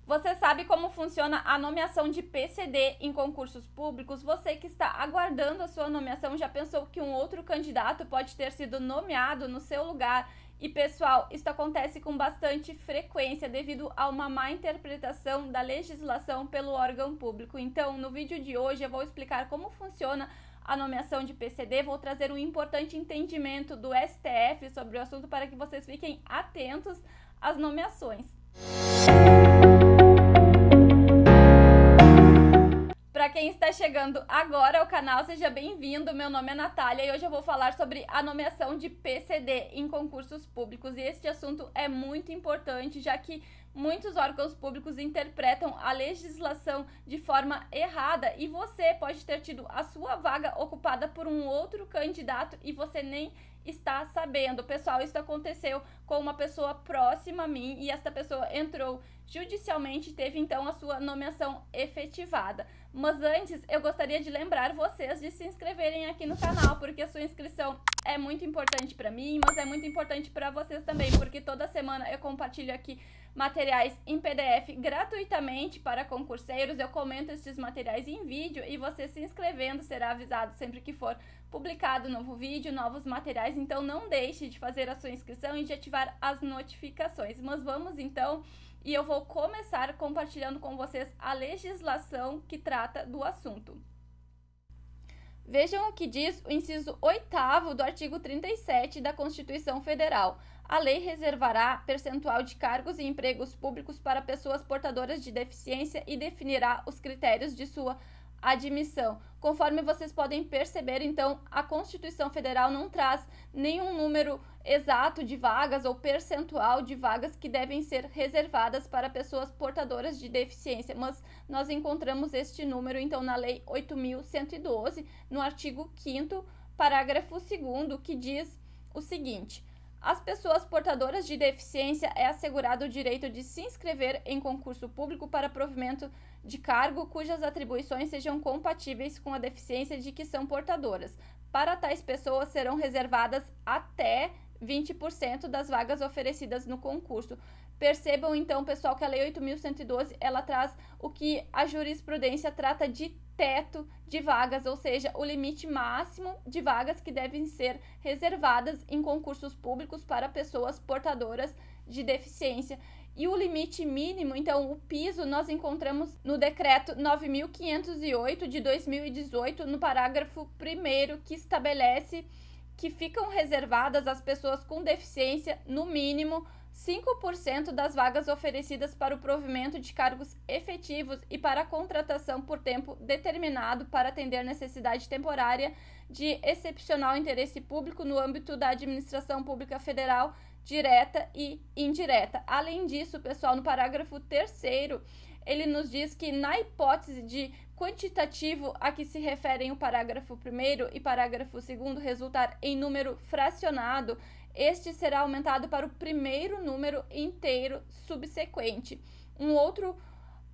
Você sabe como funciona a nomeação de PCD em concursos públicos? Você que está aguardando a sua nomeação já pensou que um outro candidato pode ter sido nomeado no seu lugar? E pessoal, isso acontece com bastante frequência devido a uma má interpretação da legislação pelo órgão público. Então, no vídeo de hoje eu vou explicar como funciona a nomeação de PCD, vou trazer um importante entendimento do STF sobre o assunto para que vocês fiquem atentos às nomeações. Para quem está chegando agora ao canal, seja bem-vindo. Meu nome é Natália e hoje eu vou falar sobre a nomeação de PCD em concursos públicos. E este assunto é muito importante, já que muitos órgãos públicos interpretam a legislação de forma errada e você pode ter tido a sua vaga ocupada por um outro candidato e você nem está sabendo. Pessoal, isso aconteceu com uma pessoa próxima a mim e esta pessoa entrou judicialmente e teve então a sua nomeação efetivada. Mas antes, eu gostaria de lembrar vocês de se inscreverem aqui no canal, porque a sua inscrição é muito importante para mim, mas é muito importante para vocês também, porque toda semana eu compartilho aqui materiais em PDF gratuitamente para concurseiros. Eu comento esses materiais em vídeo e você se inscrevendo será avisado sempre que for publicado novo vídeo, novos materiais. Então não deixe de fazer a sua inscrição e de ativar as notificações. Mas vamos então, e eu vou começar compartilhando com vocês a legislação que trata do assunto. Vejam o que diz o inciso 8º do artigo 37 da Constituição Federal. A lei reservará percentual de cargos e empregos públicos para pessoas portadoras de deficiência e definirá os critérios de sua admissão. Conforme vocês podem perceber, então, a Constituição Federal não traz nenhum número exato de vagas ou percentual de vagas que devem ser reservadas para pessoas portadoras de deficiência, mas nós encontramos este número, então, na Lei 8.112, no artigo 5º, parágrafo 2º, que diz o seguinte: às pessoas portadoras de deficiência é assegurado o direito de se inscrever em concurso público para provimento de cargo cujas atribuições sejam compatíveis com a deficiência de que são portadoras. Para tais pessoas serão reservadas até 20% das vagas oferecidas no concurso. Percebam então, pessoal, que a Lei 8.112 ela traz o que a jurisprudência trata de teto de vagas, ou seja, o limite máximo de vagas que devem ser reservadas em concursos públicos para pessoas portadoras de deficiência. E o limite mínimo, então, o piso, nós encontramos no Decreto 9.508 de 2018, no parágrafo 1º, que estabelece que ficam reservadas às pessoas com deficiência, no mínimo, 5% das vagas oferecidas para o provimento de cargos efetivos e para a contratação por tempo determinado para atender necessidade temporária de excepcional interesse público no âmbito da administração pública federal, direta e indireta. Além disso, pessoal, no parágrafo 3º, ele nos diz que na hipótese de quantitativo a que se referem o parágrafo 1º e parágrafo 2º resultar em número fracionado, este será aumentado para o primeiro número inteiro subsequente. Um outro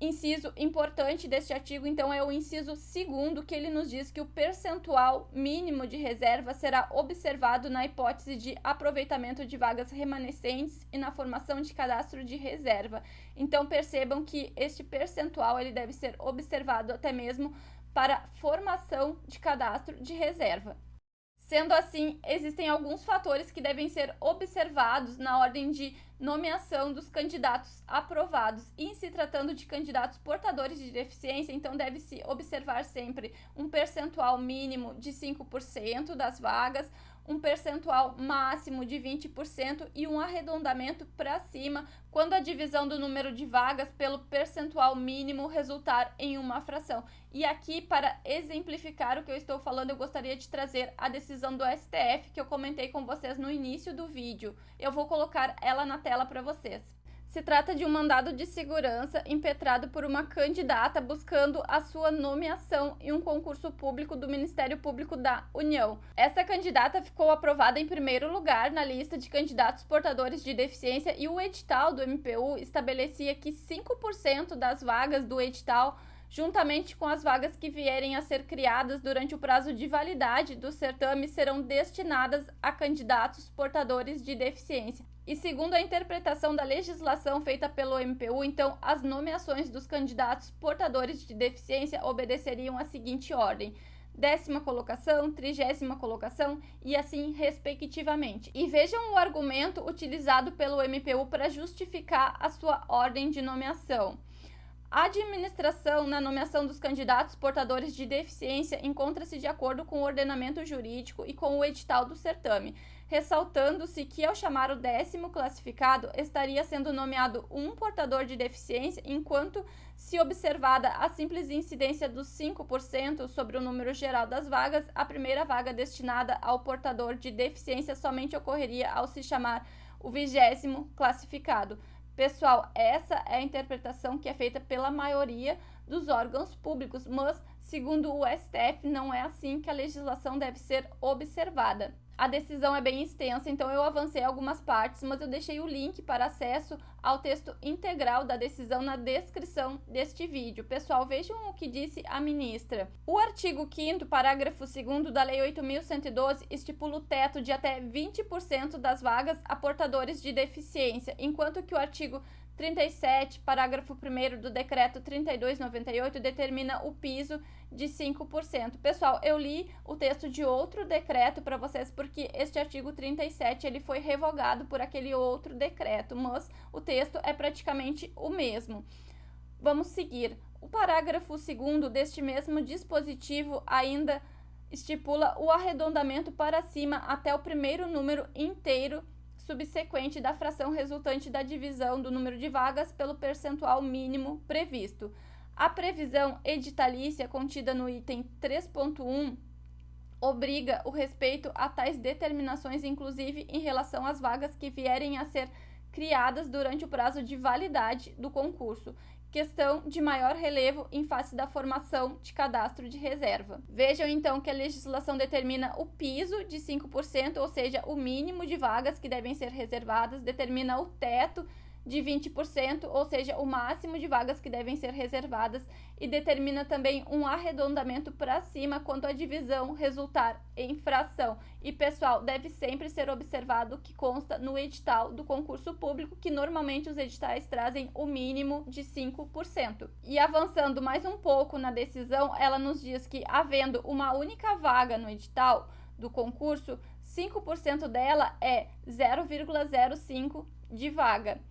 inciso importante deste artigo, então, é o inciso 2º, que ele nos diz que o percentual mínimo de reserva será observado na hipótese de aproveitamento de vagas remanescentes e na formação de cadastro de reserva. Então, percebam que este percentual ele deve ser observado até mesmo para formação de cadastro de reserva. Sendo assim, existem alguns fatores que devem ser observados na ordem de nomeação dos candidatos aprovados. E em se tratando de candidatos portadores de deficiência, então deve-se observar sempre um percentual mínimo de 5% das vagas, um percentual máximo de 20% e um arredondamento para cima quando a divisão do número de vagas pelo percentual mínimo resultar em uma fração. E aqui, para exemplificar o que eu estou falando, eu gostaria de trazer a decisão do STF que eu comentei com vocês no início do vídeo. Eu vou colocar ela na tela para vocês. Se trata de um mandado de segurança impetrado por uma candidata buscando a sua nomeação em um concurso público do Ministério Público da União. Essa candidata ficou aprovada em primeiro lugar na lista de candidatos portadores de deficiência e o edital do MPU estabelecia que 5% das vagas do edital juntamente com as vagas que vierem a ser criadas durante o prazo de validade do certame, serão destinadas a candidatos portadores de deficiência. E segundo a interpretação da legislação feita pelo MPU, então, as nomeações dos candidatos portadores de deficiência obedeceriam à seguinte ordem: 10ª colocação, 30ª colocação e assim respectivamente. E vejam o argumento utilizado pelo MPU para justificar a sua ordem de nomeação. A administração na nomeação dos candidatos portadores de deficiência encontra-se de acordo com o ordenamento jurídico e com o edital do certame, ressaltando-se que, ao chamar o 10º classificado, estaria sendo nomeado um portador de deficiência, enquanto, se observada a simples incidência dos 5% sobre o número geral das vagas, a primeira vaga destinada ao portador de deficiência somente ocorreria ao se chamar o 20º classificado. Pessoal, essa é a interpretação que é feita pela maioria dos órgãos públicos, mas, segundo o STF, não é assim que a legislação deve ser observada. A decisão é bem extensa, então eu avancei algumas partes, mas eu deixei o link para acesso ao texto integral da decisão na descrição deste vídeo. Pessoal, vejam o que disse a ministra. O artigo 5º, parágrafo 2º da Lei 8.112 estipula o teto de até 20% das vagas a portadores de deficiência, enquanto que o artigo 37, parágrafo 1º do Decreto 3298 determina o piso de 5%. Pessoal, eu li o texto de outro decreto para vocês, porque este artigo 37 ele foi revogado por aquele outro decreto, mas o texto é praticamente o mesmo. Vamos seguir. O parágrafo 2º deste mesmo dispositivo ainda estipula o arredondamento para cima até o primeiro número inteiro subsequente da fração resultante da divisão do número de vagas pelo percentual mínimo previsto. A previsão editalícia contida no item 3.1 obriga o respeito a tais determinações, inclusive em relação às vagas que vierem a ser criadas durante o prazo de validade do concurso, questão de maior relevo em face da formação de cadastro de reserva. Vejam então que a legislação determina o piso de 5%, ou seja, o mínimo de vagas que devem ser reservadas, determina o teto de 20%, ou seja, o máximo de vagas que devem ser reservadas, e determina também um arredondamento para cima quando a divisão resultar em fração. E, pessoal, deve sempre ser observado o que consta no edital do concurso público, que normalmente os editais trazem o mínimo de 5%. E avançando mais um pouco na decisão, ela nos diz que, havendo uma única vaga no edital do concurso, 5% dela é 0,05 de vaga.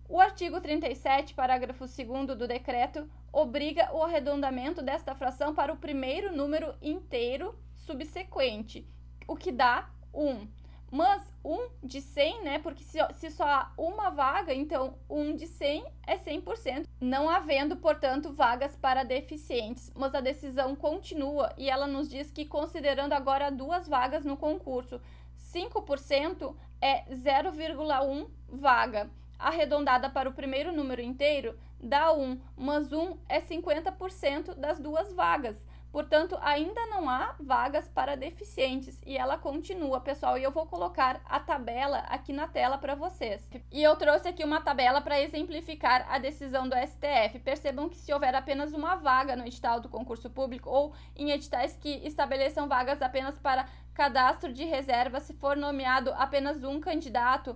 O artigo 37, parágrafo 2º do decreto, obriga o arredondamento desta fração para o primeiro número inteiro subsequente, o que dá 1. Mas 1 de 100, né? Porque se só há uma vaga, então 1 de 100 é 100%, não havendo, portanto, vagas para deficientes. Mas a decisão continua e ela nos diz que, considerando agora 2 vagas no concurso, 5% é 0,1 vaga. Arredondada para o primeiro número inteiro, dá 1, mas 1 é 50% das 2 vagas. Portanto, ainda não há vagas para deficientes. E ela continua, pessoal, e eu vou colocar a tabela aqui na tela para vocês. E eu trouxe aqui uma tabela para exemplificar a decisão do STF. Percebam que, se houver apenas uma vaga no edital do concurso público ou em editais que estabeleçam vagas apenas para cadastro de reserva, se for nomeado apenas um candidato,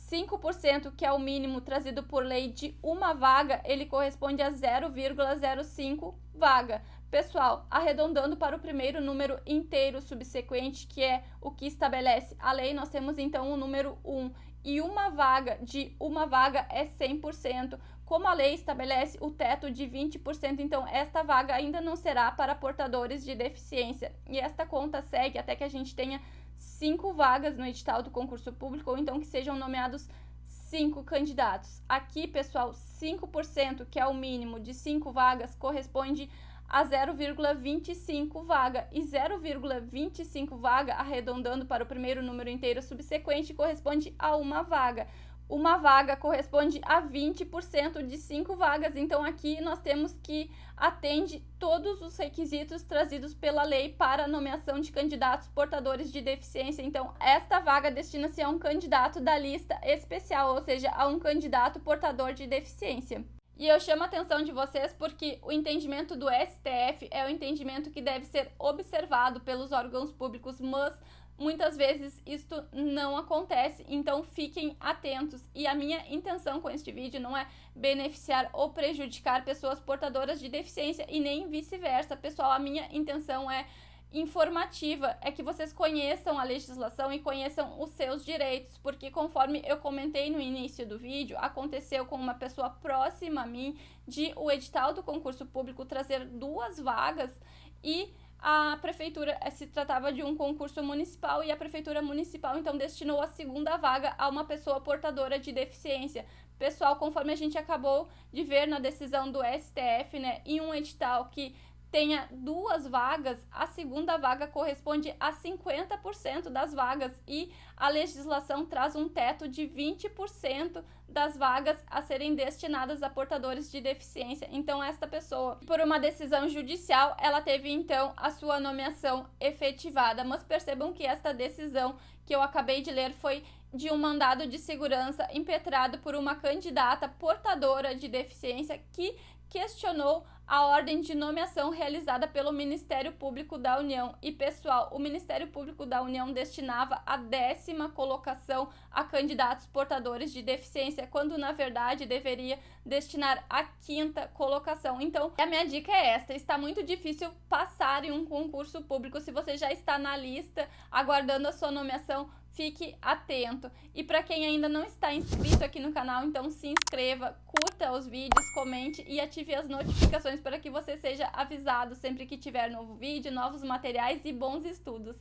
5%, que é o mínimo trazido por lei de uma vaga, ele corresponde a 0,05 vaga. Pessoal, arredondando para o primeiro número inteiro subsequente, que é o que estabelece a lei, nós temos então o número 1. E uma vaga de uma vaga é 100%. Como a lei estabelece o teto de 20%, então esta vaga ainda não será para portadores de deficiência. E esta conta segue até que a gente tenha 5 vagas no edital do concurso público, ou então que sejam nomeados 5 candidatos. Aqui, pessoal, 5%, que é o mínimo de 5 vagas, corresponde a 0,25 vaga. E 0,25 vaga, arredondando para o primeiro número inteiro subsequente, corresponde a uma vaga. Uma vaga corresponde a 20% de 5 vagas. Então, aqui nós temos que atende todos os requisitos trazidos pela lei para a nomeação de candidatos portadores de deficiência. Então, esta vaga destina-se a um candidato da lista especial, ou seja, a um candidato portador de deficiência. E eu chamo a atenção de vocês porque o entendimento do STF é o entendimento que deve ser observado pelos órgãos públicos, mas muitas vezes isto não acontece, então fiquem atentos. E a minha intenção com este vídeo não é beneficiar ou prejudicar pessoas portadoras de deficiência e nem vice-versa. Pessoal, a minha intenção é informativa, é que vocês conheçam a legislação e conheçam os seus direitos, porque conforme eu comentei no início do vídeo, aconteceu com uma pessoa próxima a mim de o edital do concurso público trazer 2 vagas e a prefeitura, se tratava de um concurso municipal e a prefeitura municipal então destinou a 2ª vaga a uma pessoa portadora de deficiência. Pessoal, conforme a gente acabou de ver na decisão do STF, né, em um edital que tenha 2 vagas, a 2ª vaga corresponde a 50% das vagas e a legislação traz um teto de 20% das vagas a serem destinadas a portadores de deficiência. Então, esta pessoa, por uma decisão judicial, ela teve então a sua nomeação efetivada. Mas percebam que esta decisão que eu acabei de ler foi de um mandado de segurança impetrado por uma candidata portadora de deficiência que questionou a ordem de nomeação realizada pelo Ministério Público da União. E, pessoal, o Ministério Público da União destinava a 10ª colocação a candidatos portadores de deficiência, quando, na verdade, deveria destinar a 5ª colocação. Então, a minha dica é esta: está muito difícil passar em um concurso público. Se você já está na lista, aguardando a sua nomeação, fique atento. E para quem ainda não está inscrito aqui no canal, então se inscreva, curta os vídeos, comente e ative as notificações para que você seja avisado sempre que tiver novo vídeo, novos materiais e bons estudos.